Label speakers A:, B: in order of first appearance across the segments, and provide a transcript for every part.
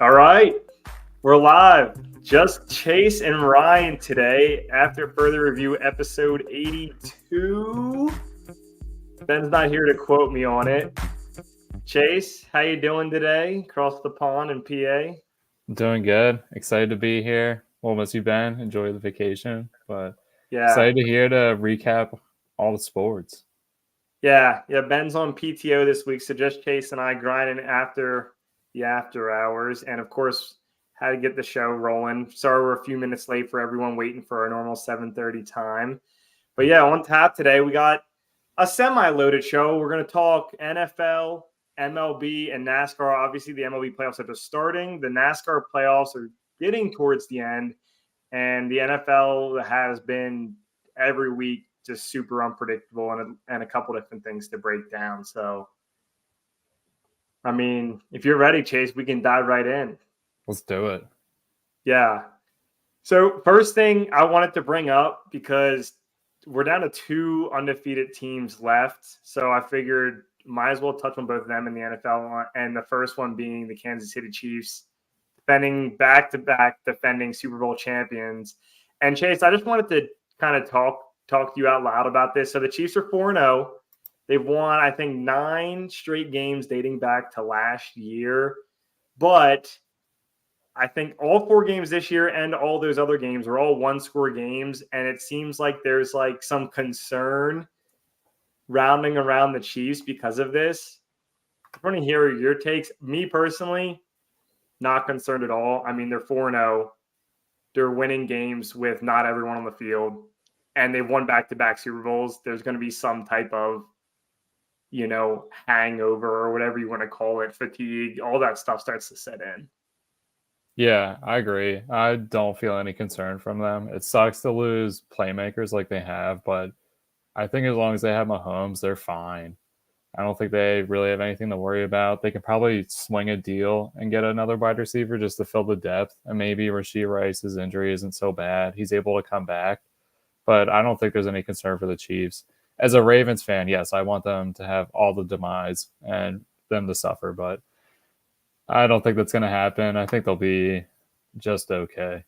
A: All right, we're live. Just Chase and Ryan today. After further review, episode 82. Ben's not here to quote me on it. Chase, how you doing today? Across the pond in PA.
B: Doing good. Excited to be here. We'll miss you, Ben. Enjoy the vacation, but
A: Yeah,
B: excited to hear to recap all the sports.
A: yeah. Ben's on PTO this week, so just Chase and I grinding after the after hours, and of course, had to get the show rolling. Sorry, we're a few minutes late for everyone waiting for our normal 7:30 time. But yeah, on tap today, we got a semi-loaded show. We're going to talk NFL, MLB, and NASCAR. Obviously, the MLB playoffs are just starting. The NASCAR playoffs are getting towards the end. And the NFL has been every week just super unpredictable and a couple different things to break down. So, I mean, if you're ready, Chase, we can dive right in.
B: Let's do it.
A: Yeah. So, first thing I wanted to bring up, because we're down to two undefeated teams left. So I figured might as well touch on both of them in the NFL. And the first one being the Kansas City Chiefs, defending back-to-back defending Super Bowl champions. And Chase, I just wanted to kind of talk to you out loud about this. So the Chiefs are 4-0. They've won, I think, 9 straight games dating back to last year. But I think all 4 games this year and all those other games are all one-score games, and it seems like there's like some concern rounding around the Chiefs because of this. I want to hear your takes. Me personally, not concerned at all. I mean, they're 4-0. They're winning games with not everyone on the field, and they've won back-to-back Super Bowls. There's going to be some type of, hangover or whatever you want to call it, fatigue. All that stuff starts to set in.
B: Yeah, I agree. I don't feel any concern from them. It sucks to lose playmakers like they have, but I think as long as they have Mahomes, they're fine. I don't think they really have anything to worry about. They can probably swing a deal and get another wide receiver just to fill the depth. And maybe Rashee Rice's injury isn't so bad. He's able to come back. But I don't think there's any concern for the Chiefs. As a Ravens fan, yes, I want them to have all the demise and them to suffer, but I don't think that's going to happen. I think they'll be just okay.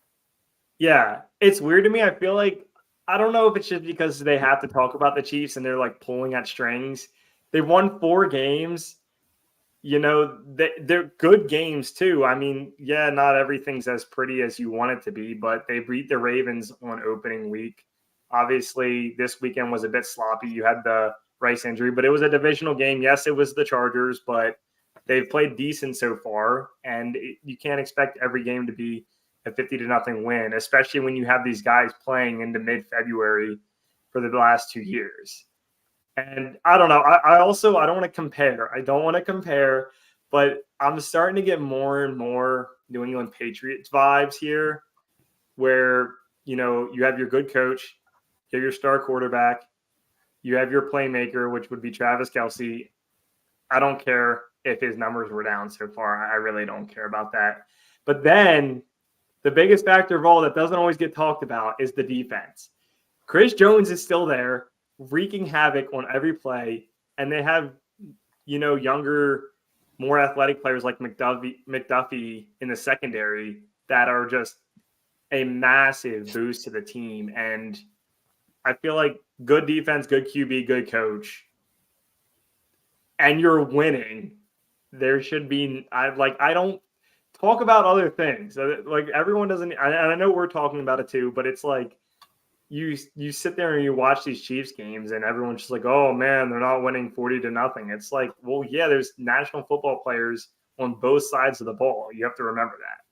A: Yeah, it's weird to me. I feel like I don't know if it's just because they have to talk about the Chiefs and they're like pulling at strings. They won 4 games. They're good games too. I mean, yeah, not everything's as pretty as you want it to be, but they beat the Ravens on opening week. Obviously, this weekend was a bit sloppy. You had the Rice injury, but it was a divisional game. Yes, it was the Chargers, but they've played decent so far, and you can't expect every game to be a 50-0 win, especially when you have these guys playing into mid-February for the last 2 years. And I don't know. I also I don't want to compare. I don't want to compare, but I'm starting to get more and more New England Patriots vibes here, where you have your good coach, you have your star quarterback, you have your playmaker, which would be Travis Kelce. I don't care if his numbers were down so far. I really don't care about that. But then the biggest factor of all that doesn't always get talked about is the defense. Chris Jones is still there, wreaking havoc on every play, and they have, younger, more athletic players like McDuffie in the secondary that are just a massive boost to the team. And I feel like good defense, good QB, good coach, and you're winning. There should be I don't talk about other things. Like everyone doesn't, and I know we're talking about it too, but it's like you sit there and you watch these Chiefs games and everyone's just like, oh man, they're not winning 40-0. It's like, well, yeah, there's national football players on both sides of the ball. You have to remember that.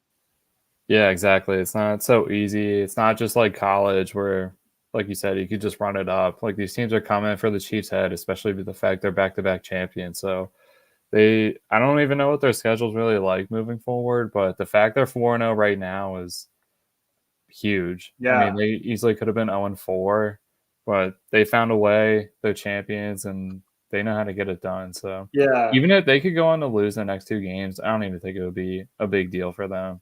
B: Yeah, exactly. It's not so easy. It's not just like college where, like you said, you could just run it up. Like these teams are coming for the Chiefs' head, especially with the fact they're back-to-back champions. So I don't even know what their schedule's really like moving forward, but the fact they're 4-0 right now is huge. I mean,
A: Yeah.
B: they easily could have been 0-4, but they found a way. They're champions and they know how to get it done. So
A: Yeah.
B: even if they could go on to lose the next 2 games, I don't even think it would be a big deal for them.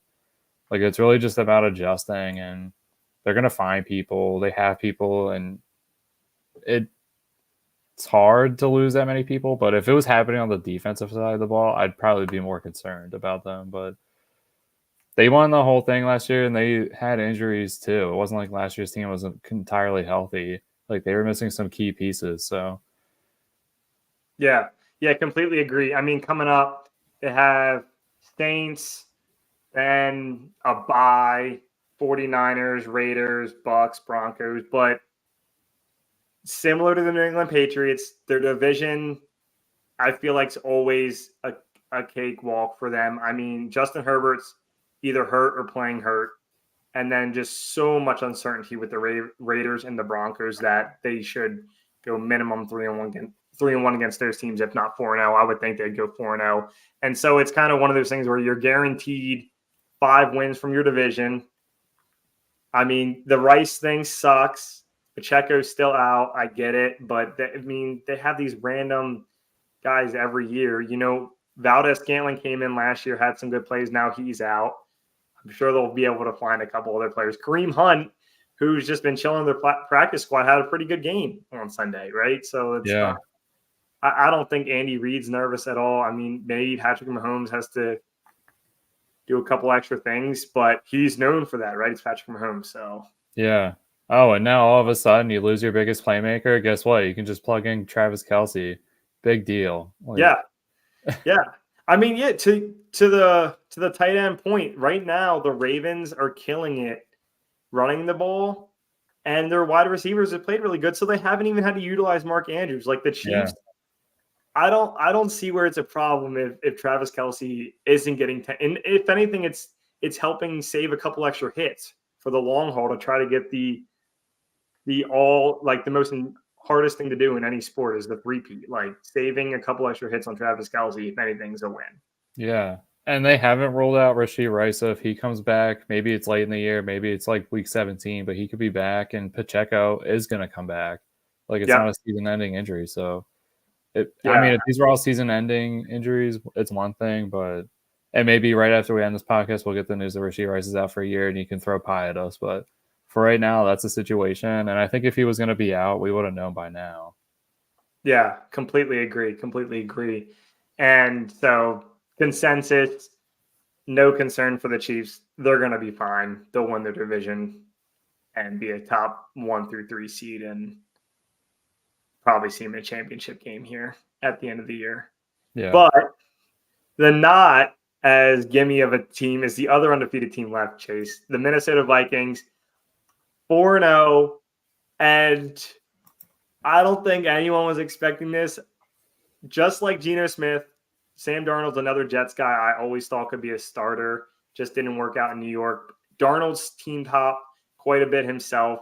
B: Like it's really just about adjusting, and they're gonna find people. They have people, and it's hard to lose that many people. But if it was happening on the defensive side of the ball, I'd probably be more concerned about them. But They won the whole thing last year, and they had injuries too. It wasn't like last year's team was entirely healthy. Like they were missing some key pieces. So
A: Yeah, yeah, completely agree. I mean, coming up, they have Saints, then a bye, 49ers, Raiders, Bucks, Broncos, but similar to the New England Patriots, their division, I feel like, is always a cakewalk for them. I mean, Justin Herbert's either hurt or playing hurt, and then just so much uncertainty with the Raiders and the Broncos that they should go minimum 3-1 against those teams, if not 4-0. I would think they'd go 4-0. And so it's kind of one of those things where you're guaranteed 5 wins from your division. I mean, the Rice thing sucks. Pacheco's still out. I get it. But they have these random guys every year. You know, Valdez-Scantling came in last year, had some good plays. Now he's out. I'm sure they'll be able to find a couple other players. Kareem Hunt, who's just been chilling in their practice squad, had a pretty good game on Sunday, right? So it's
B: yeah,
A: not. I don't think Andy Reid's nervous at all. I mean, maybe Patrick Mahomes has to do a couple extra things, but he's known for that, right? It's Patrick Mahomes, so
B: yeah. Oh, and now all of a sudden you lose your biggest playmaker. Guess what? You can just plug in Travis Kelce. Big deal. Like,
A: yeah. I mean, yeah. To the tight end point, right now the Ravens are killing it running the ball, and their wide receivers have played really good, so they haven't even had to utilize Mark Andrews. Like the
B: yeah,
A: Chiefs, I don't see where it's a problem if Travis Kelce isn't getting and if anything, it's helping save a couple extra hits for the long haul to try to get the most hardest thing to do in any sport is the repeat. Like saving a couple extra hits on Travis Kelce, if anything's a win.
B: yeah. And they haven't rolled out Rashee Rice. So if he comes back, maybe it's late in the year, maybe it's like week 17, but he could be back. And Pacheco is going to come back. Like it's not
A: Yep.
B: a season-ending injury. So I
A: Yeah.
B: mean, if these were all season-ending injuries, it's one thing. But and maybe right after we end this podcast, we'll get the news that Rashee Rice is out for a year, and you can throw pie at us. But for right now, that's the situation. And I think if he was going to be out, we would have known by now.
A: Yeah. Completely agree. Completely agree. And so consensus, no concern for the Chiefs. They're going to be fine. They'll win their division and be a top 1 through 3 seed and probably see them in a championship game here at the end of the year.
B: Yeah.
A: But the not as gimme of a team is the other undefeated team left, Chase. The Minnesota Vikings, 4-0. And I don't think anyone was expecting this. Just like Geno Smith, Sam Darnold's another Jets guy I always thought could be a starter. Just didn't work out in New York. Darnold's team top quite a bit himself.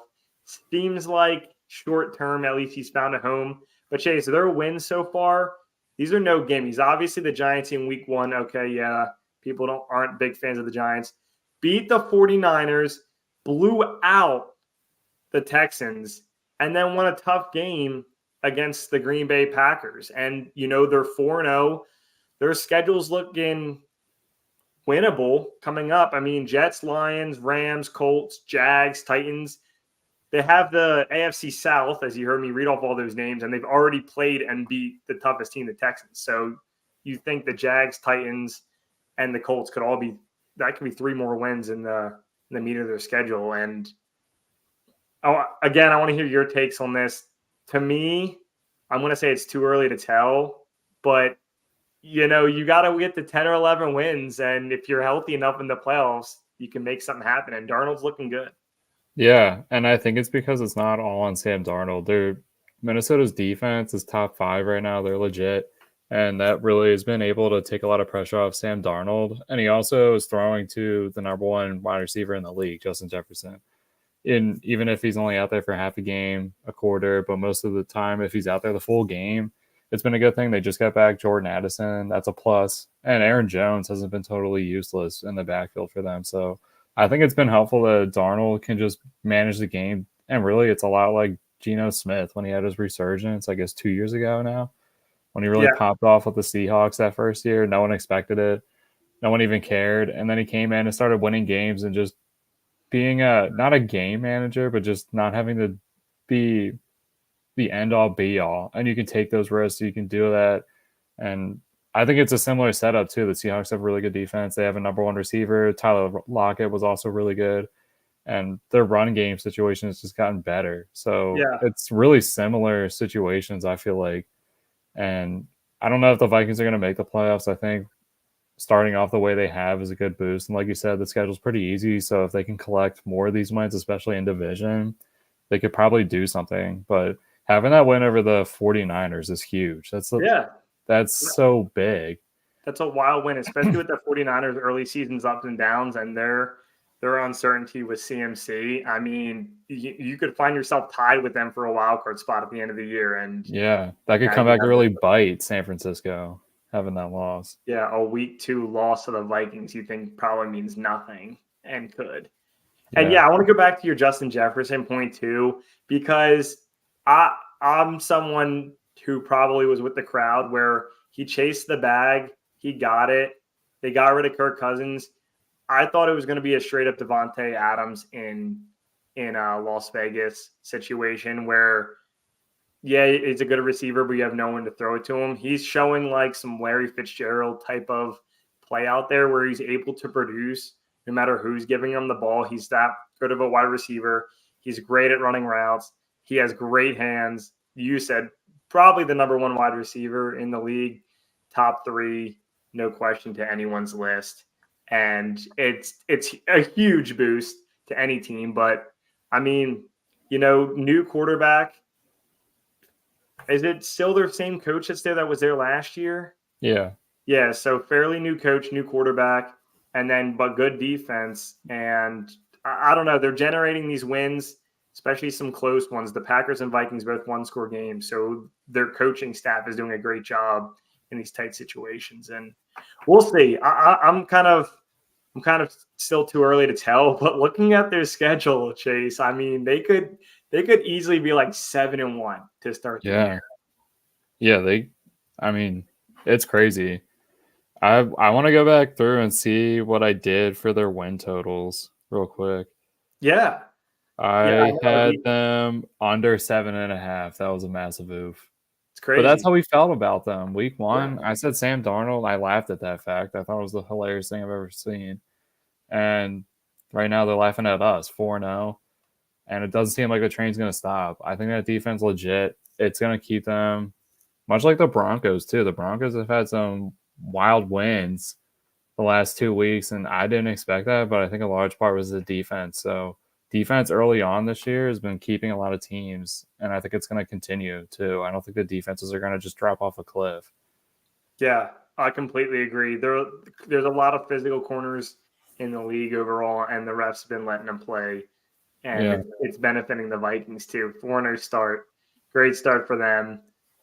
A: Seems like short term, at least he's found a home. But Chase, their wins so far, these are no gimmies. Obviously, the Giants in week 1, okay, yeah, people aren't big fans of the Giants. Beat the 49ers, blew out the Texans, and then won a tough game against the Green Bay Packers. And, they're 4-0. Their schedule's looking winnable coming up. I mean, Jets, Lions, Rams, Colts, Jags, Titans. They have the AFC South, as you heard me read off all those names, and they've already played and beat the toughest team, the Texans. So you think the Jags, Titans, and the Colts could could be 3 more wins in the meat of their schedule. And I want to hear your takes on this. To me, I'm going to say it's too early to tell, but you got to get to 10 or 11 wins. And if you're healthy enough in the playoffs, you can make something happen. And Darnold's looking good.
B: Yeah, and I think it's because it's not all on Sam Darnold. Minnesota's defense is top 5 right now. They're legit, and that really has been able to take a lot of pressure off Sam Darnold. And he also is throwing to the number 1 wide receiver in the league, Justin Jefferson. Even if he's only out there for half a game, a quarter, but most of the time, if he's out there the full game, it's been a good thing. They just got back Jordan Addison. That's a plus. And Aaron Jones hasn't been totally useless in the backfield for them. So I think it's been helpful that Darnold can just manage the game. And really, it's a lot like Geno Smith when he had his resurgence, I guess 2 years ago now, when he really popped off with the Seahawks that first year. No one expected it. No one even cared. And then he came in and started winning games and just being not a game manager, but just not having to be the end all be all. And you can take those risks. You can do that. And I think it's a similar setup too. The Seahawks have really good defense. They have a number one receiver. Tyler Lockett was also really good, and their run game situation has just gotten better. So
A: Yeah.
B: it's really similar situations, I feel like. And I don't know if the Vikings are going to make the playoffs. I think starting off the way they have is a good boost. And like you said, the schedule's pretty easy. So if they can collect more of these wins, especially in division, they could probably do something. But having that win over the 49ers is huge.
A: Yeah.
B: That's so big.
A: That's a wild win, especially with the 49ers early season's ups and downs and their uncertainty with CMC. I mean, you could find yourself tied with them for a wild card spot at the end of the year. And
B: Yeah, that could
A: now
B: come
A: you
B: back to
A: have
B: really bite San Francisco having that loss.
A: a week 2 loss to the Vikings you think probably means nothing and could.
B: Yeah.
A: And I want to go back to your Justin Jefferson point too, because I'm someone who probably was with the crowd where he chased the bag, he got it, they got rid of Kirk Cousins. I thought it was going to be a straight up Devontae Adams in a Las Vegas situation where, he's a good receiver, but you have no one to throw it to him. He's showing like some Larry Fitzgerald type of play out there where he's able to produce no matter who's giving him the ball. He's that good of a wide receiver. He's great at running routes. He has great hands. You said probably the number one wide receiver in the league, top 3, no question to anyone's list. And it's a huge boost to any team. But I mean, new quarterback. Is it still their same coach that's there that was there last year?
B: Yeah.
A: Yeah, so fairly new coach, new quarterback, but good defense. And I don't know, they're generating these wins, especially some close ones. The Packers and Vikings both one-score games, so their coaching staff is doing a great job in these tight situations. And we'll see. I'm kind of still too early to tell, but looking at their schedule, Chase, I mean, they could easily be like 7-1 to start the year.
B: Yeah, I mean, it's crazy. I want to go back through and see what I did for their win totals real quick.
A: Yeah.
B: I had them under 7.5. That was a massive oof.
A: It's crazy.
B: But that's how we felt about them. Week 1, I said Sam Darnold. I laughed at that fact. I thought it was the hilarious thing I've ever seen. And right now they're laughing at us, 4-0. And it doesn't seem like the train's going to stop. I think that defense legit. It's going to keep them, much like the Broncos too. The Broncos have had some wild wins the last 2 weeks, and I didn't expect that, but I think a large part was the defense. So defense early on this year has been keeping a lot of teams, and I think it's going to continue too. I don't think the defenses are going to just drop off a cliff.
A: Yeah, I completely agree. There's a lot of physical corners in the league overall, and the refs have been letting them play, and it's benefiting the Vikings too. 4-0 start, great start for them.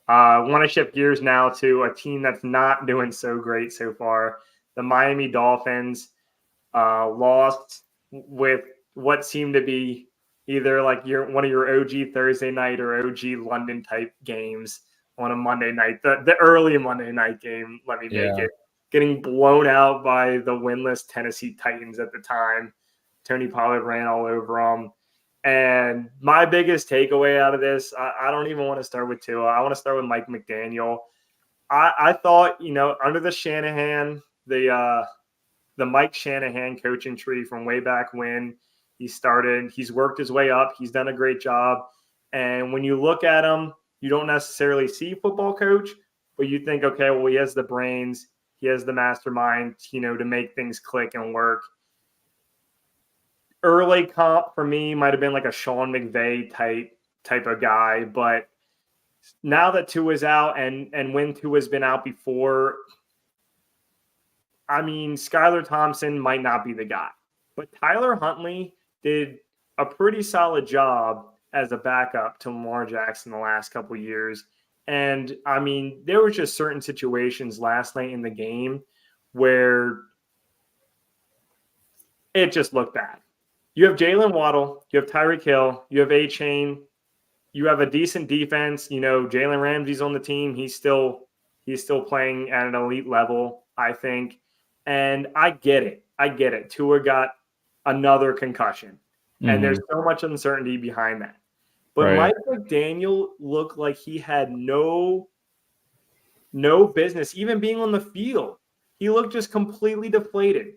A: Want to shift gears now to a team that's not doing so great so far. The Miami Dolphins lost with what seemed to be either like one of your OG Thursday night or OG London type games on a Monday night, the early Monday night game. Let me make it, getting blown out by the winless Tennessee Titans at the time. Tony Pollard ran all over them. And my biggest takeaway out of this, I don't even want to start with Tua. I want to start with Mike McDaniel. I thought, under the Shanahan, the Mike Shanahan coaching tree from way back when he started, he's worked his way up. He's done a great job. And when you look at him, you don't necessarily see football coach, but you think, okay, well, he has the brains, he has the mastermind, to make things click and work. Early comp for me might have been like a Sean McVay type of guy, but now that Tua's out and when Tua's been out before, I mean, Skylar Thompson might not be the guy, but Tyler Huntley did a pretty solid job as a backup to Lamar Jackson the last couple of years. And I mean, there were just certain situations last night in the game where it just looked bad. You have Jalen Waddle, you have Tyreek Hill, you have A-Chain, you have a decent defense. Jalen Ramsey's on the team. He's still playing at an elite level, I think. And I get it. Tua got another concussion. And there's so much uncertainty behind that. But Mike McDaniel looked like he had no no business even being on the field. He looked just completely deflated.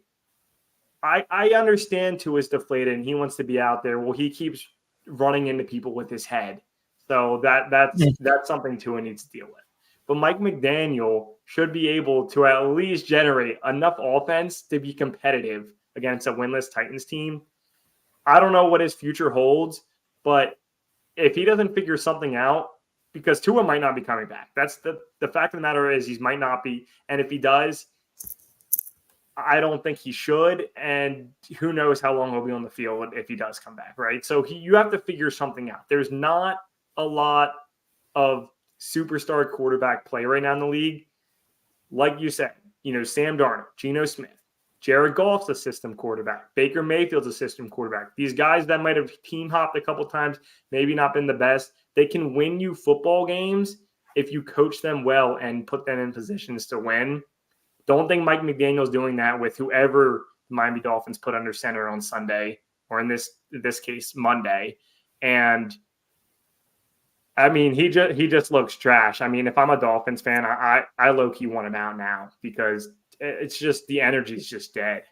A: I understand Tua is deflated and he wants to be out there. Well, he keeps running into people with his head. So that's something Tua needs to deal with. But Mike McDaniel should be able to at least generate enough offense to be competitive against a winless Titans team. I don't know what his future holds, but if he doesn't figure something out, because Tua might not be coming back. That's the fact of the matter is he might not be. And if he does, I don't think he should. And who knows how long he'll be on the field if he does come back, right? So you have to figure something out. There's not a lot of superstar quarterback play right now in the league. Like you said, Sam Darnold, Geno Smith, Jared Goff's a system quarterback. Baker Mayfield's a system quarterback. These guys that might have team hopped a couple times, maybe not been the best, they can win you football games if you coach them well and put them in positions to win. Don't think Mike McDaniel's doing that with whoever the Miami Dolphins put under center on Sunday, or in this case, Monday. And I mean, he just looks trash. I mean, if I'm a Dolphins fan, I low-key want him out now because it's just the energy's just dead.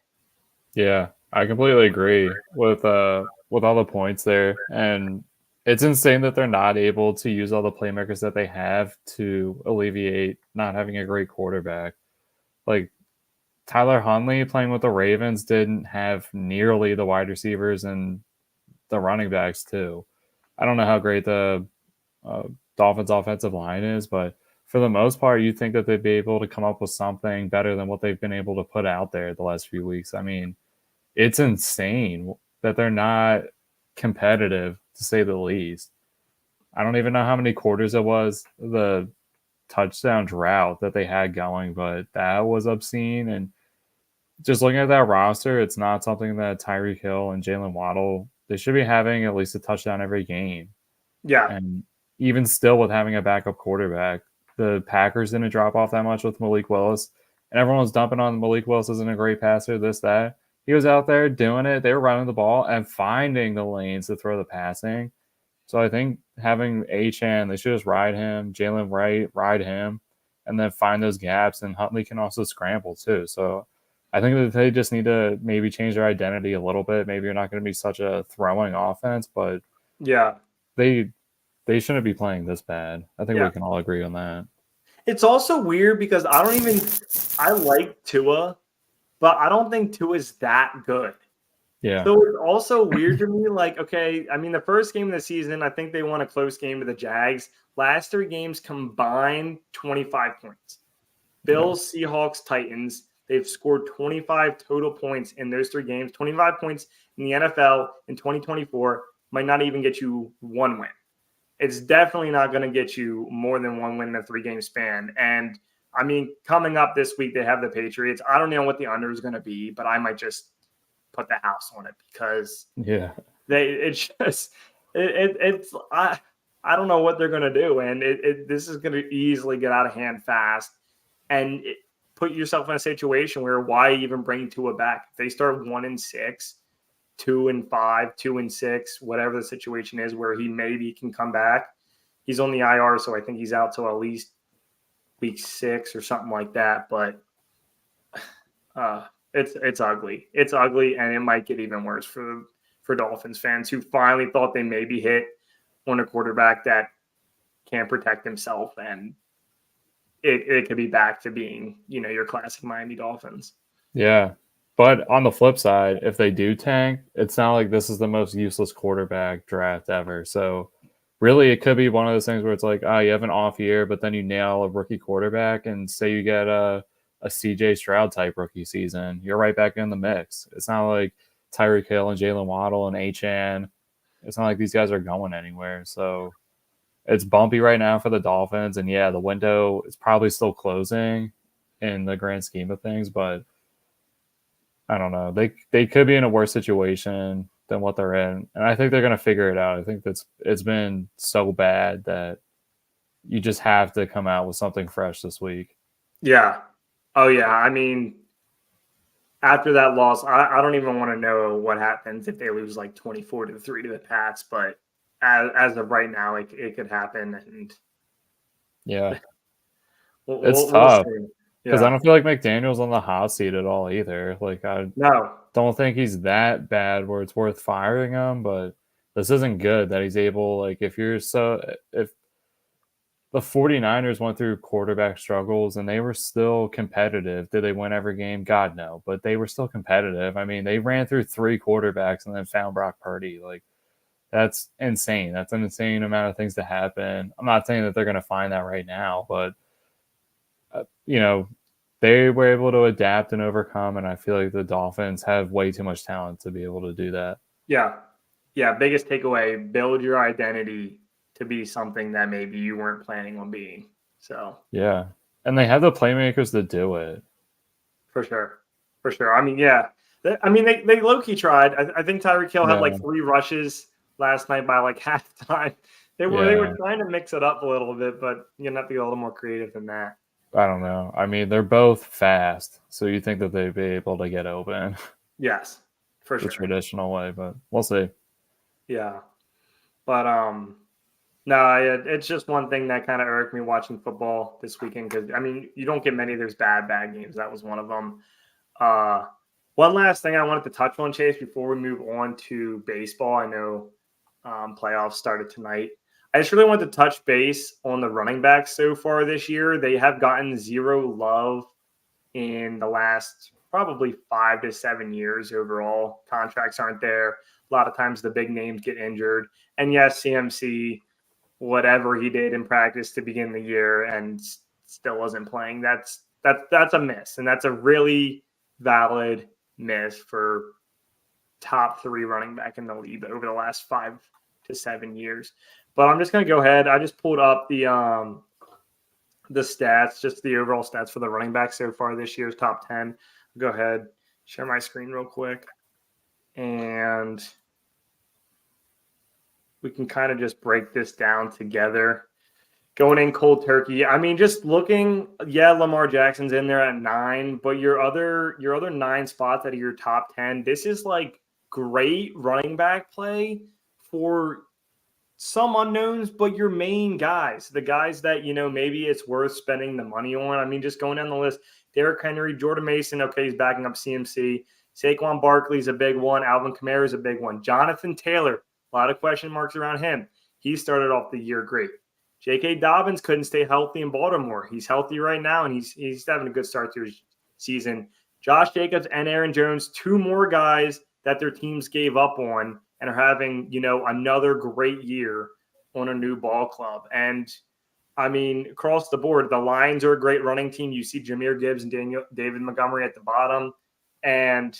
B: Yeah, I completely agree with all the points there. And it's insane that they're not able to use all the playmakers that they have to alleviate not having a great quarterback. Like Tyler Huntley playing with the Ravens didn't have nearly the wide receivers and the running backs too. I don't know how great the Dolphins offensive line is, but for the most part, you think that they'd be able to come up with something better than what they've been able to put out there the last few weeks. I mean, it's insane that they're not competitive, to say the least. I don't even know how many quarters it was, the touchdown drought that they had going, but that was obscene. And just looking at that roster, it's not something that Tyreek Hill and Jalen Waddle, they should be having at least a touchdown every game.
A: Yeah.
B: And even still with having a backup quarterback, the Packers didn't drop off that much with Malik Willis. And everyone was dumping on Malik Willis isn't a great passer, this, that. He was out there doing it. They were running the ball and finding the lanes to throw the passing. So I think having Achane, they should just ride him, Jalen Wright, ride him, and then find those gaps. And Huntley can also scramble too. So I think that they just need to maybe change their identity a little bit. Maybe you're not going to be such a throwing offense, but
A: yeah,
B: they shouldn't be playing this bad. I think we can all agree on that.
A: It's also weird because I like Tua, but I don't think Tua's that good.
B: Yeah.
A: So it's also weird to me. Like, okay, I mean, the first game of the season, I think they won a close game with the Jags. Last 3 games combined 25 points. Bills, Seahawks, Titans. They've scored 25 total points in those 3 games. 25 points in the NFL in 2024 might not even get you 1 win. It's definitely not going to get you more than 1 win in a 3-game span. And I mean, coming up this week, they have the Patriots. I don't know what the under is going to be, but I might just put the house on it because I don't know what they're going to do. And this is going to easily get out of hand fast and put yourself in a situation where why even bring Tua back? If they start 1-6, 2-5, 2-6, whatever the situation is where he maybe can come back. He's on the IR, so I think he's out till at least week 6 or something like that. But it's ugly. It's ugly, and it might get even worse for Dolphins fans who finally thought they maybe hit on a quarterback that can't protect himself, and it could be back to being, your classic Miami Dolphins.
B: Yeah. But on the flip side, if they do tank, it's not like this is the most useless quarterback draft ever. So really, it could be one of those things where it's like, you have an off year, but then you nail a rookie quarterback and say you get a CJ Stroud type rookie season, you're right back in the mix. It's not like Tyreek Hill and Jalen Waddle and Achane. It's not like these guys are going anywhere. So it's bumpy right now for the Dolphins. And yeah, the window is probably still closing in the grand scheme of things, but I don't know. They could be in a worse situation than what they're in. And I think they're going to figure it out. I think it's been so bad that you just have to come out with something fresh this week.
A: Yeah. Oh, yeah. I mean, after that loss, I don't even want to know what happens if they lose like 24-3 to the Pats. But as of right now, it could happen. And
B: yeah. It's
A: We'll
B: tough
A: see.
B: because I
A: Yeah.
B: don't feel like McDaniel's on the hot seat at all either. Like, I
A: No.
B: don't think he's that bad where it's worth firing him, but this isn't good that he's able, like, if the 49ers went through quarterback struggles and they were still competitive. Did they win every game? God, no. But they were still competitive. I mean, they ran through 3 quarterbacks and then found Brock Purdy. Like, that's insane. That's an insane amount of things to happen. I'm not saying that they're going to find that right now, but, you know, they were able to adapt and overcome. And I feel like the Dolphins have way too much talent to be able to do that.
A: Yeah. Yeah. Biggest takeaway, build your identity to be something that maybe you weren't planning on being. So,
B: Yeah. And they have the playmakers to do it.
A: for sure. For sure. I mean, yeah. I mean, they low key tried. I think Tyreek Hill had
B: Yeah.
A: like 3 rushes last night by like halftime. They were
B: Yeah.
A: trying to mix it up a little bit, but you have to be a little more creative than that.
B: I don't know. I mean, they're both fast, so you think that they'd be able to get open
A: Yes, for
B: the
A: sure.
B: traditional way, but we'll see.
A: Yeah. But no, it's just one thing that kind of irked me watching football this weekend because I mean you don't get many of those bad games. That was one of them. Uh, one last thing I wanted to touch on, Chase, before we move on to baseball. I know playoffs started tonight. I just really wanted to touch base on the running backs so far this year. They have gotten zero love in the last probably 5 to 7 years overall. Contracts aren't there. A lot of times the big names get injured. And yes, CMC, whatever he did in practice to begin the year and still wasn't playing. That's a miss. And that's a really valid miss for top 3 running back in the league over the last 5 to 7 years. But I'm just going to go ahead. I just pulled up the stats, just the overall stats for the running back so far this year's top 10. I'll go ahead, share my screen real quick. And we can kind of just break this down together. Going in cold turkey. I mean, just looking, yeah, Lamar Jackson's in there at 9, but your other 9 spots out of your top 10, this is like great running back play for some unknowns, but your main guys, the guys that, maybe it's worth spending the money on. I mean, just going down the list, Derrick Henry, Jordan Mason, okay, he's backing up CMC. Saquon Barkley's a big one. Alvin Kamara's a big one. Jonathan Taylor, a lot of question marks around him. He started off the year great. J.K. Dobbins couldn't stay healthy in Baltimore. He's healthy right now, and he's having a good start to his season. Josh Jacobs and Aaron Jones, 2 more guys that their teams gave up on and are having, another great year on a new ball club. And, I mean, across the board, the Lions are a great running team. You see Jahmyr Gibbs and David Montgomery at the bottom. And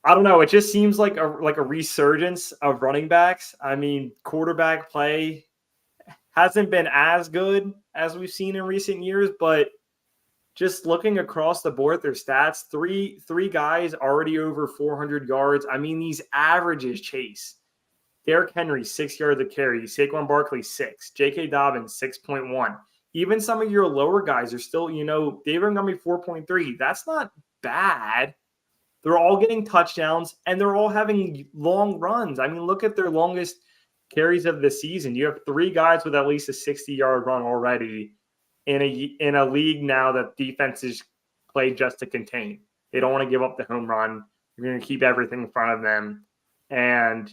A: I don't know. It just seems like a resurgence of running backs. I mean, quarterback play hasn't been as good as we've seen in recent years, but just looking across the board, their stats, three guys already over 400 yards. I mean, these averages, Chase. Derrick Henry, 6 yards a carry. Saquon Barkley, 6. J.K. Dobbins, 6.1. Even some of your lower guys are still, David Montgomery, 4.3. That's not bad. They're all getting touchdowns, and they're all having long runs. I mean, look at their longest carries of the season. You have 3 guys with at least a 60-yard run already in a league now that defenses play just to contain. They don't want to give up the home run. They're going to keep everything in front of them. And,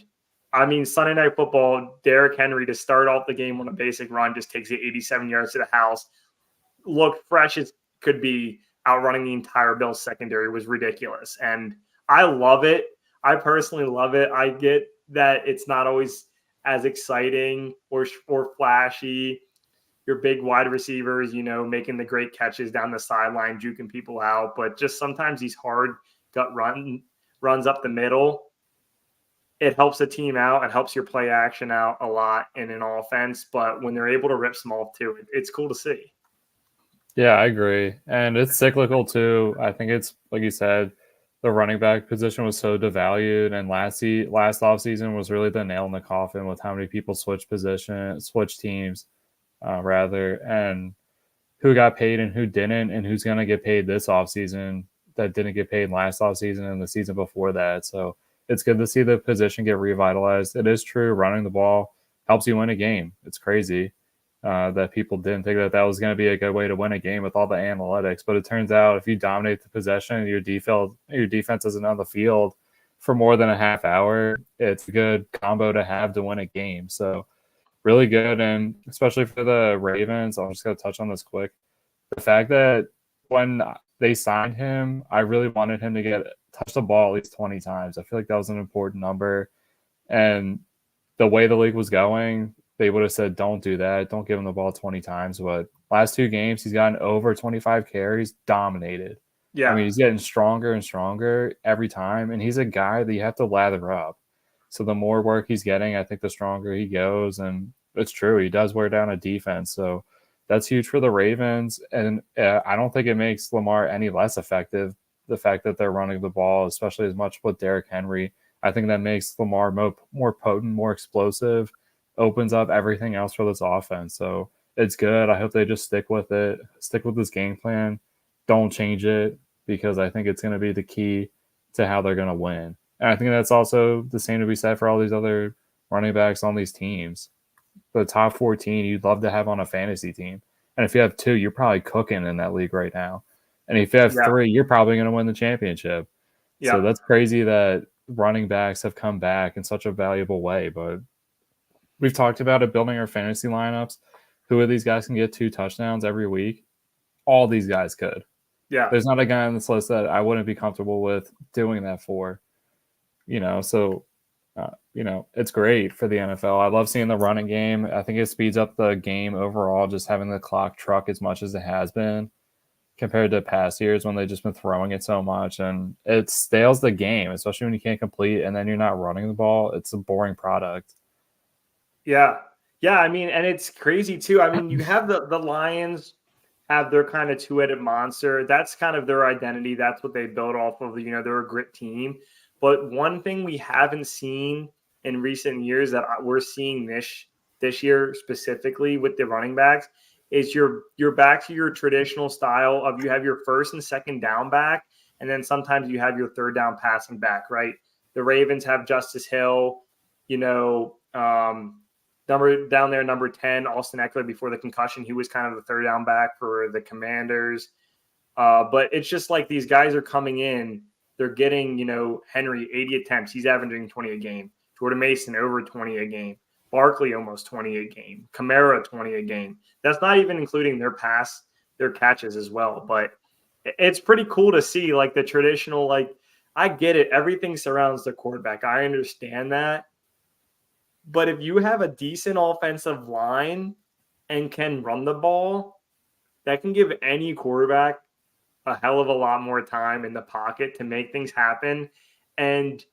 A: I mean, Sunday Night Football, Derrick Henry to start off the game on a basic run just takes you 87 yards to the house. Look fresh as could be, outrunning the entire Bills secondary was ridiculous. And I love it. I personally love it. I get that it's not always as exciting or flashy. Your big wide receivers, making the great catches down the sideline, juking people out. But just sometimes these hard gut runs up the middle, it helps the team out. It helps your play action out a lot in an offense. But when they're able to rip some off too, it's cool to see.
B: Yeah, I agree. And it's cyclical too. I think it's, like you said, the running back position was so devalued, and last offseason was really the nail in the coffin with how many people switch teams, rather, and who got paid and who didn't, and who's going to get paid this offseason that didn't get paid last offseason and the season before that. So it's good to see the position get revitalized. It is true, running the ball helps you win a game. It's crazy. that people didn't think that was going to be a good way to win a game with all the analytics. But it turns out if you dominate the possession and your defense isn't on the field for more than a half hour, it's a good combo to have to win a game. So really good. And especially for the Ravens, I'm just going to touch on this quick. The fact that when they signed him, I really wanted him to touch the ball at least 20 times. I feel like that was an important number. And the way the league was going, they would have said, don't do that. Don't give him the ball 20 times. But last 2 games, he's gotten over 25 carries, dominated.
A: Yeah.
B: I mean, he's getting stronger and stronger every time. And he's a guy that you have to lather up. So the more work he's getting, I think the stronger he goes. And it's true. He does wear down a defense. So that's huge for the Ravens. And I don't think it makes Lamar any less effective, the fact that they're running the ball, especially as much with Derrick Henry. I think that makes Lamar more potent, more explosive, opens up everything else for this offense. So it's good. I hope they just stick with it, stick with this game plan. Don't change it, because I think it's going to be the key to how they're going to win. And I think that's also the same to be said for all these other running backs on these teams. The top 14 you'd love to have on a fantasy team. And if you have 2, you're probably cooking in that league right now. And if you have 3, you're probably going to win the championship. So that's crazy that running backs have come back in such a valuable way. But we've talked about it, building our fantasy lineups. Who of these guys can get 2 touchdowns every week? All these guys could.
A: Yeah.
B: There's not a guy on this list that I wouldn't be comfortable with doing that for. So it's great for the NFL. I love seeing the running game. I think it speeds up the game overall, just having the clock truck as much as it has been compared to past years when they've just been throwing it so much. And it stales the game, especially when you can't complete and then you're not running the ball. It's a boring product.
A: Yeah. Yeah. I mean, and it's crazy too. I mean, you have the Lions have their kind of 2-headed monster. That's kind of their identity. That's what they built off of. They're a grit team. But one thing we haven't seen in recent years that we're seeing this year specifically with the running backs is you're back to your traditional style of you have your first and second down back, and then sometimes you have your third down passing back, right? The Ravens have Justice Hill, number down there, number 10, Austin Eckler before the concussion. He was kind of the third down back for the Commanders. But it's just like these guys are coming in. They're getting, Henry 80 attempts. He's averaging 20 a game. Jordan Mason over 20 a game. Barkley almost 20 a game. Kamara 20 a game. That's not even including their catches as well. But it's pretty cool to see like the traditional, I get it. Everything surrounds the quarterback. I understand that. But if you have a decent offensive line and can run the ball, that can give any quarterback a hell of a lot more time in the pocket to make things happen. And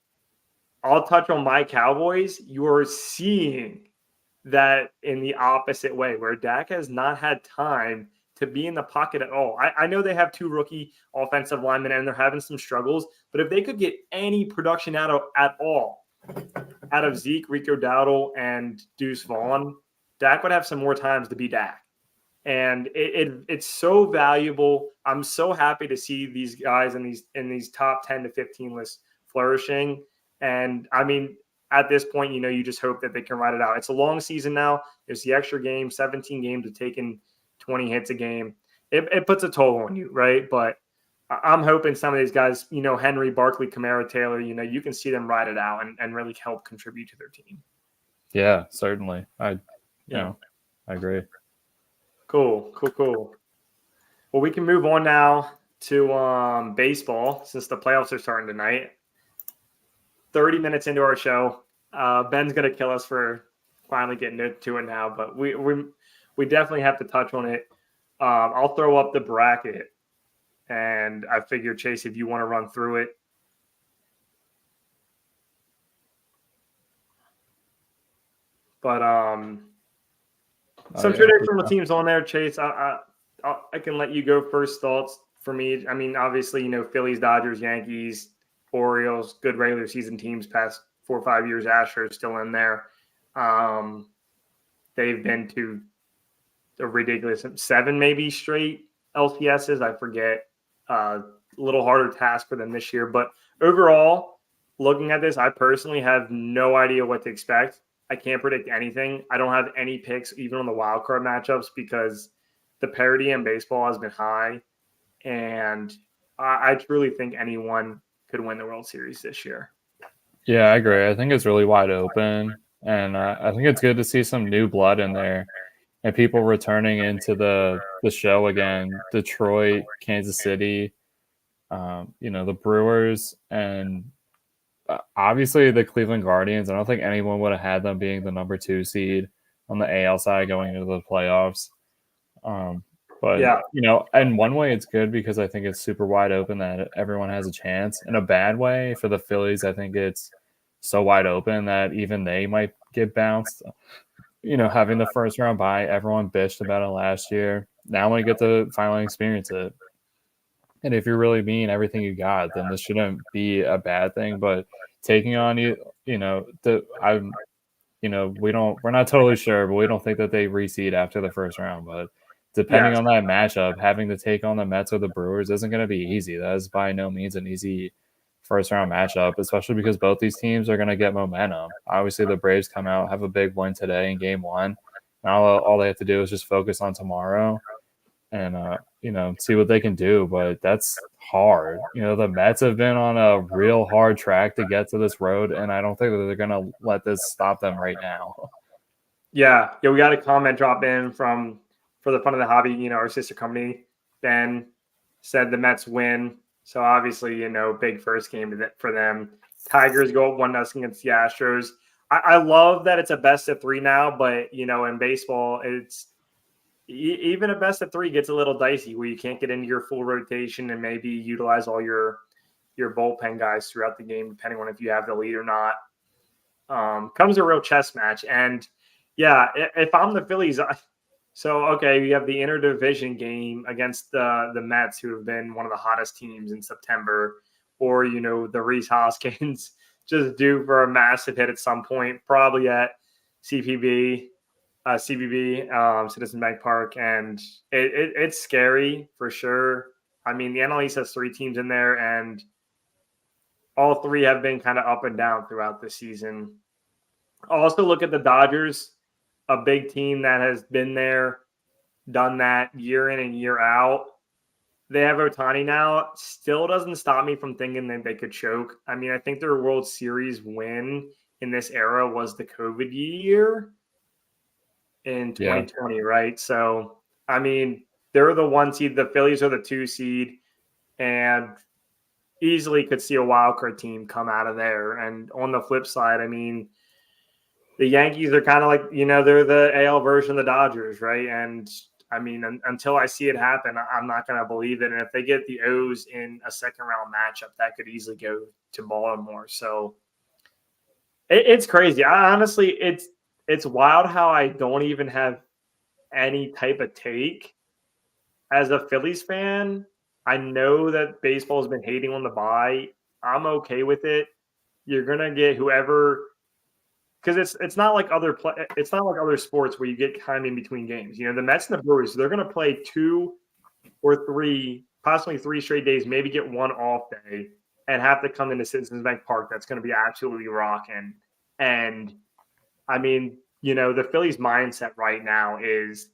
A: I'll touch on my Cowboys. You're seeing that in the opposite way, where Dak has not had time to be in the pocket at all. I know they have 2 rookie offensive linemen and they're having some struggles, but if they could get any production at all out of Zeke, Rico Dowdle, and Deuce Vaughn, Dak would have some more times to be Dak. And it's so valuable. I'm so happy to see these guys in these top 10 to 15 lists flourishing. And I mean, at this point, you just hope that they can ride it out. It's a long season now. There's the extra game, 17 games of taking 20 hits a game. It puts a toll on you, right? But I'm hoping some of these guys, Henry, Barkley, Kamara, Taylor, you can see them ride it out and really help contribute to their team.
B: Yeah, certainly. I agree.
A: Cool. Well, we can move on now to baseball since the playoffs are starting tonight. 30 minutes into our show. Ben's going to kill us for finally getting to it now, but we definitely have to touch on it. I'll throw up the bracket, and I figure, Chase, if you want to run through it. But some traditional teams on there, Chase. I can let you go first. Thoughts for me. I mean, obviously, Phillies, Dodgers, Yankees, Orioles, good regular season teams past 4 or 5 years. Astros still in there. They've been to a ridiculous 7 maybe straight LCSs. I forget. A little harder task for them this year. But overall, looking at this, I personally have no idea what to expect. I can't predict anything. I don't have any picks even on the wild card matchups because the parity in baseball has been high, and I truly think anyone could win the World Series this year.
B: Yeah, I agree. I think it's really wide open, and I think it's good to see some new blood in there and people returning into the show again. Detroit, Kansas City, the Brewers, and obviously the Cleveland Guardians. I don't think anyone would have had them being the number 2 seed on the AL side going into the playoffs. But
A: Yeah.
B: in one way it's good because I think it's super wide open that everyone has a chance. In a bad way for the Phillies, I think it's so wide open that even they might get bounced. Having the first round bye, everyone bitched about it last year. Now we get to finally experience it. And if you're really mean everything you got, then this shouldn't be a bad thing. But taking on we're not totally sure, but we don't think that they reseed after the first round. But depending
A: Yes.
B: on that matchup, having to take on the Mets or the Brewers isn't going to be easy. That is by no means an easy first round matchup, especially because both these teams are going to get momentum. Obviously, the Braves come out, have a big win today in game 1. Now all they have to do is just focus on tomorrow and see what they can do. But that's hard. The Mets have been on a real hard track to get to this road, and I don't think that they're going to let this stop them right now.
A: Yeah. We got a comment drop in from For the Fun of the Hobby. Our sister company, Ben, said the Mets win. So obviously, big first game for them. Tigers go up 1-0 against the Astros. I love that it's a best of 3 now, but in baseball, it's even a best of 3 gets a little dicey where you can't get into your full rotation and maybe utilize all your bullpen guys throughout the game, depending on if you have the lead or not. Comes a real chess match. And yeah, if I'm the Phillies, you have the interdivision game against the Mets, who have been one of the hottest teams in September, or the Rhys Hoskins just due for a massive hit at some point, probably at CBB, Citizen Bank Park, and it's scary for sure. I mean, the NL East has 3 teams in there, and all 3 have been kind of up and down throughout the season. Also, look at the Dodgers, a big team that has been there, done that year in and year out. They have Ohtani now. Still doesn't stop me from thinking that they could choke. I mean, I think their World Series win in this era was the COVID year in 2020, yeah. Right? So, I mean, they're the 1 seed. The Phillies are the 2 seed, and easily could see a wild card team come out of there. And on the flip side, I mean, the Yankees are kind of like, they're the AL version of the Dodgers, right? And I mean, until I see it happen, I'm not going to believe it. And if they get the O's in a second round matchup, that could easily go to Baltimore. So it's crazy. Honestly, it's wild how I don't even have any type of take as a Phillies fan. I know that baseball has been hating on the bye. I'm okay with it. You're gonna get whoever, because it's not like it's not like other sports where you get time in between games. The Mets and the Brewers, they're gonna play 2 or 3, possibly 3 straight days, maybe get 1 off day, and have to come into Citizens Bank Park. That's going to be absolutely rocking. And I mean, the Phillies mindset right now is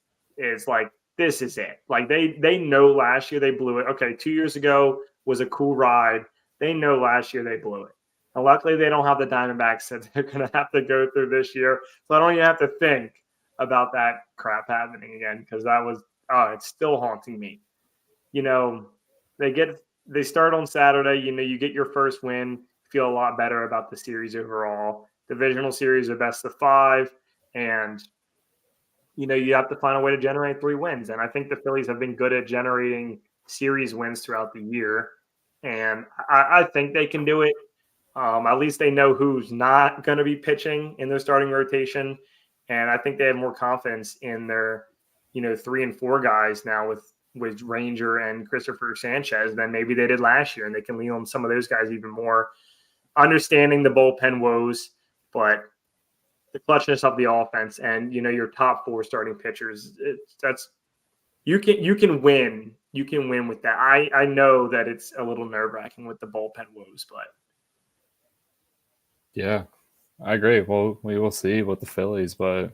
A: like, this is it. Like they know last year they blew it. Okay, 2 years ago was a cool ride. They know last year they blew it. And luckily they don't have the Diamondbacks that they're going to have to go through this year. So I don't even have to think about that crap happening again, because it's still haunting me. They start on Saturday. You get your first win, feel a lot better about the series overall. Divisional series are best of 5, and you have to find a way to generate 3 wins. And I think the Phillies have been good at generating series wins throughout the year, and I think they can do it. At least they know who's not going to be pitching in their starting rotation, and I think they have more confidence in their 3 and 4 guys now with Ranger and Christopher Sanchez than maybe they did last year, and they can lean on some of those guys even more, understanding the bullpen woes, but the clutchness of the offense and your top 4 starting pitchers. You can win. You can win with that. I know that it's a little nerve-wracking with the bullpen woes, but
B: yeah, I agree. Well, we will see with the Phillies, but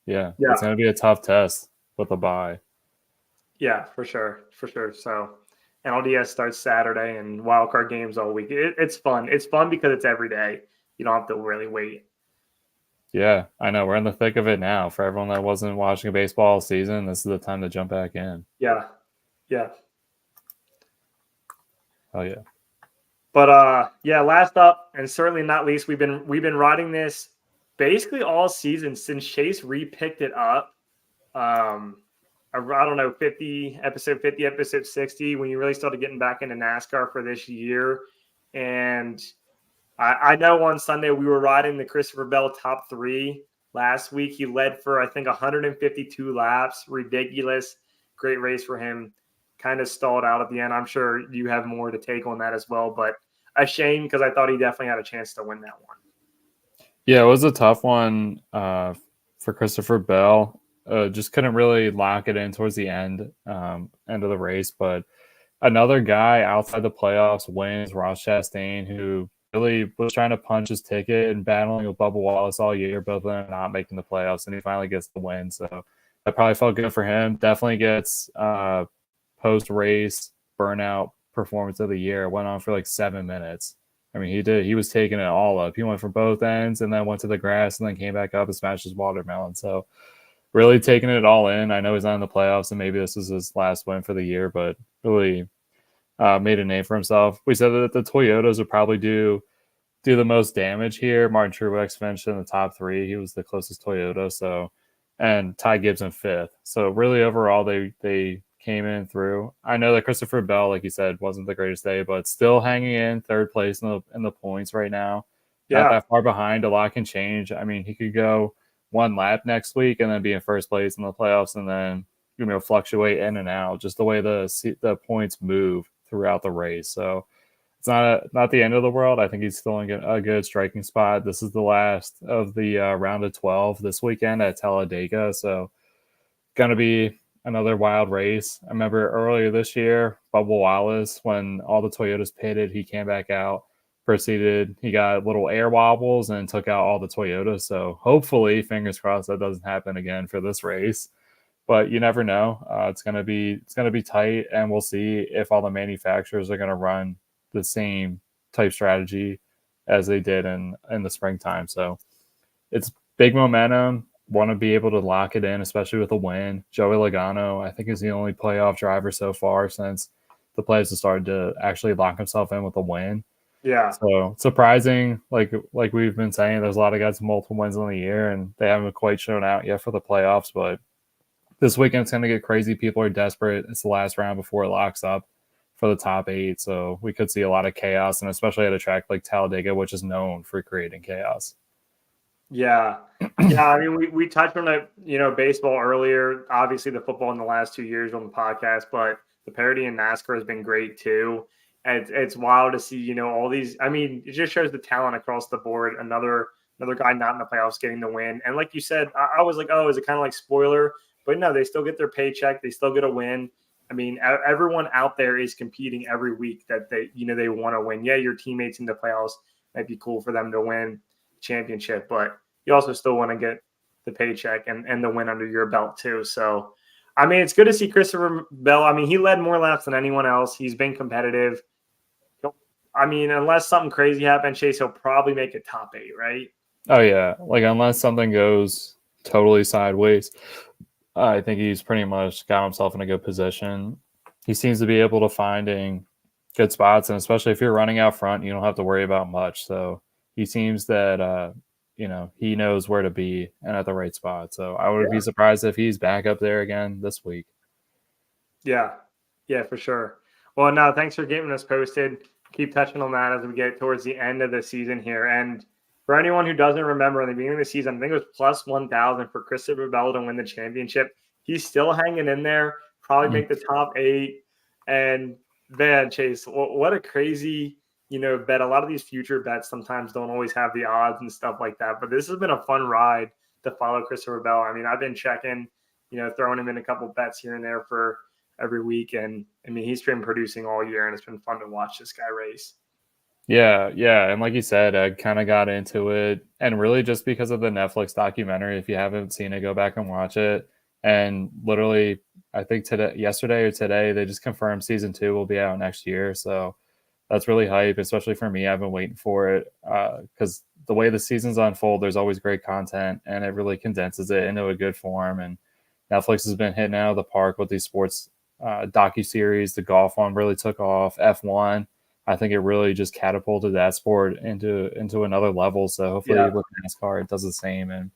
B: yeah, it's
A: Yeah.
B: going to be a tough test with a bye.
A: Yeah, for sure. For sure. So NLDS starts Saturday and wild card games all week. It's fun. It's fun because it's every day. You don't have to really wait.
B: Yeah, I know. We're in the thick of it now. For everyone that wasn't watching baseball all season, this is the time to jump back in.
A: Yeah. Yeah.
B: Oh, yeah.
A: But yeah, last up and certainly not least, we've been riding this basically all season since Chase repicked it up. I don't know, 50, episode 60, when you really started getting back into NASCAR for this year. And I know on Sunday we were riding the Christopher Bell top three. Last week he led for I think 152 laps. Ridiculous. Great race for him. Kind of stalled out at the end. I'm sure you have more to take on that as well, but a shame because I thought he definitely had a chance to win that one.
B: Yeah, it was a tough one for Christopher Bell. Just couldn't really lock it in towards the end of the race. But another guy outside the playoffs wins, Ross Chastain, who really was trying to punch his ticket and battling with Bubba Wallace all year, both of them not making the playoffs, and he finally gets the win. So that probably felt good for him. Definitely gets post race burnout performance of the year. It went on for like 7 minutes. I mean, he did. He was taking it all up. He went from both ends and then went to the grass and then came back up and smashed his watermelon. So really taking it all in. I know he's not in the playoffs and maybe this is his last win for the year, but really made a name for himself. We said that the Toyotas would probably do the most damage here. Martin Truex finished in the top three. He was the closest Toyota. So, and Ty Gibbs in fifth. So really overall, they came in through. I know that Christopher Bell, like you said, wasn't the greatest day, but still hanging in third place in the points right now. Not
A: Yeah.
B: that far behind. A lot can change. I mean, he could go one lap next week and then be in first place in the playoffs, and then fluctuate in and out. Just the way the points move throughout the race. So it's not the end of the world. I think he's still in a good striking spot. This is the last of the round of 12 this weekend at Talladega, so going to be another wild race. I remember earlier this year, Bubba Wallace, when all the Toyotas pitted, he came back out, he got little air wobbles and took out all the Toyotas. So hopefully, fingers crossed, that doesn't happen again for this race. But you never know. It's gonna be tight, and we'll see if all the manufacturers are gonna run the same type strategy as they did in the springtime. So it's big momentum. Want to be able to lock it in, especially with a win. Joey Logano, I think, is the only playoff driver so far since the playoffs have started to actually lock himself in with a win.
A: Yeah.
B: So surprising, like we've been saying, there's a lot of guys with multiple wins on the year, and they haven't quite shown out yet for the playoffs. But this weekend it's going to get crazy. People are desperate. It's the last round before it locks up for the top 8. So we could see a lot of chaos, and especially at a track like Talladega, which is known for creating chaos.
A: Yeah. Yeah. I mean, we touched on it, baseball earlier, obviously the football in the last 2 years on the podcast, but the parity in NASCAR has been great too. And it's wild to see, all these. I mean, it just shows the talent across the board. Another guy not in the playoffs getting the win. And like you said, I was like, oh, is it kind of like spoiler? But no, they still get their paycheck. They still get a win. I mean, everyone out there is competing every week that they want to win. Yeah, your teammates in the playoffs might be cool for them to win championship, but you also still want to get the paycheck and the win under your belt too. So, I mean, it's good to see Christopher Bell. I mean, he led more laps than anyone else. He's been competitive. I mean, unless something crazy happens, Chase, he'll probably make it top 8, right?
B: Oh yeah, like unless something goes totally sideways, I think he's pretty much got himself in a good position. He seems to be able to finding good spots, and especially if you're running out front, you don't have to worry about much. So he seems that he knows where to be and at the right spot. So I would be surprised if he's back up there again this week.
A: Yeah. Yeah, for sure. Well, no, thanks for getting us posted. Keep touching on that as we get towards the end of the season here. And for anyone who doesn't remember, in the beginning of the season, I think it was plus 1,000 for Christopher Bell to win the championship. He's still hanging in there, probably make the top 8. And man, Chase, what a crazy, bet. A lot of these future bets sometimes don't always have the odds and stuff like that. But this has been a fun ride to follow Christopher Bell. I mean, I've been checking, throwing him in a couple bets here and there for every week. And I mean, he's been producing all year, and it's been fun to watch this guy race.
B: Yeah, yeah, and like you said, I kind of got into it, and really just because of the Netflix documentary. If you haven't seen it, go back and watch it. And literally, I think yesterday or today, they just confirmed season 2 will be out next year. So that's really hype, especially for me. I've been waiting for it because the way the seasons unfold, there's always great content, and it really condenses it into a good form. And Netflix has been hitting out of the park with these sports docu series. The golf one really took off. F1, I think it really just catapulted that sport into another level. So hopefully
A: Yeah.
B: with NASCAR, it does the same. And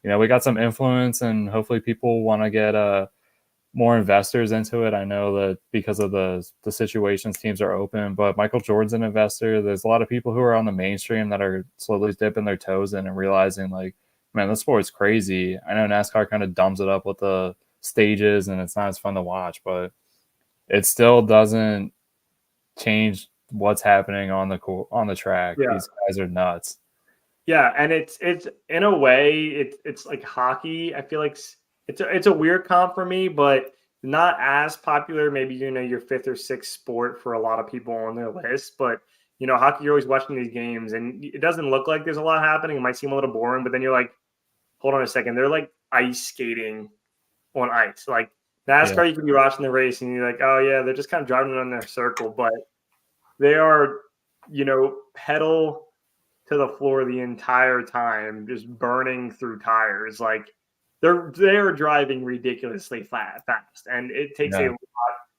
B: we got some influence, and hopefully people want to get more investors into it. I know that because of the situations, teams are open, but Michael Jordan's an investor. There's a lot of people who are on the mainstream that are slowly dipping their toes in and realizing, like, man, this sport's crazy. I know NASCAR kind of dumbs it up with the stages and it's not as fun to watch, but it still doesn't change what's happening on the track.
A: Yeah.
B: These guys are nuts.
A: Yeah, and it's in a way it's like hockey. I feel like it's a weird comp for me, but not as popular. Maybe your fifth or sixth sport for a lot of people on their list. But hockey, you're always watching these games, and it doesn't look like there's a lot happening. It might seem a little boring, but then you're like, hold on a second, they're like ice skating on ice. Like
B: Yeah,
A: NASCAR, you can be watching the race, and you're like, oh yeah, they're just kind of driving on their circle, but they are, pedal to the floor the entire time, just burning through tires. Like they're driving ridiculously fast, and it takes a
B: yeah,
A: lot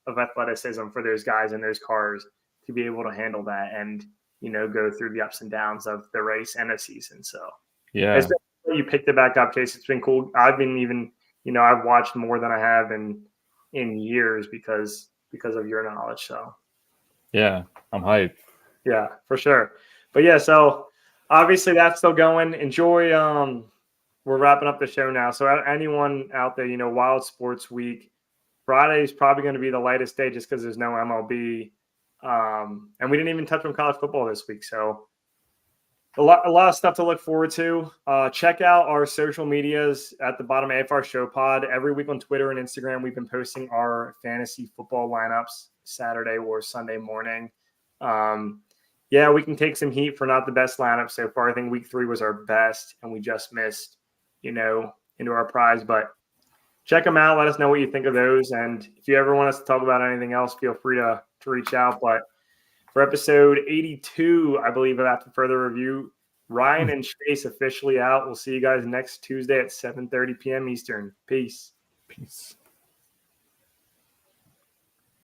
A: of athleticism for those guys in those cars to be able to handle that and go through the ups and downs of the race and a season. So it's
B: yeah.
A: been you picked it back up, Chase. It's been cool. I've been even I've watched more than I have in years because of your knowledge. So
B: Yeah, I'm hyped.
A: yeah, for sure. But yeah, so obviously that's still going. Enjoy. We're wrapping up the show now. So anyone out there, Wild Sports Week, Friday is probably going to be the lightest day just because there's no MLB, and we didn't even touch on college football this week. So a lot of stuff to look forward to. Check out our social medias at the bottom of AFR Show Pod. Every week on Twitter and Instagram, we've been posting our fantasy football lineups Saturday or Sunday morning. Yeah, we can take some heat for not the best lineup so far. I think week 3 was our best, and we just missed, into our prize. But check them out. Let us know what you think of those. And if you ever want us to talk about anything else, feel free to reach out. But for episode 82, I believe, after further review, Ryan and Chase officially out. We'll see you guys next Tuesday at 7:30 p.m. Eastern. Peace.
B: Peace.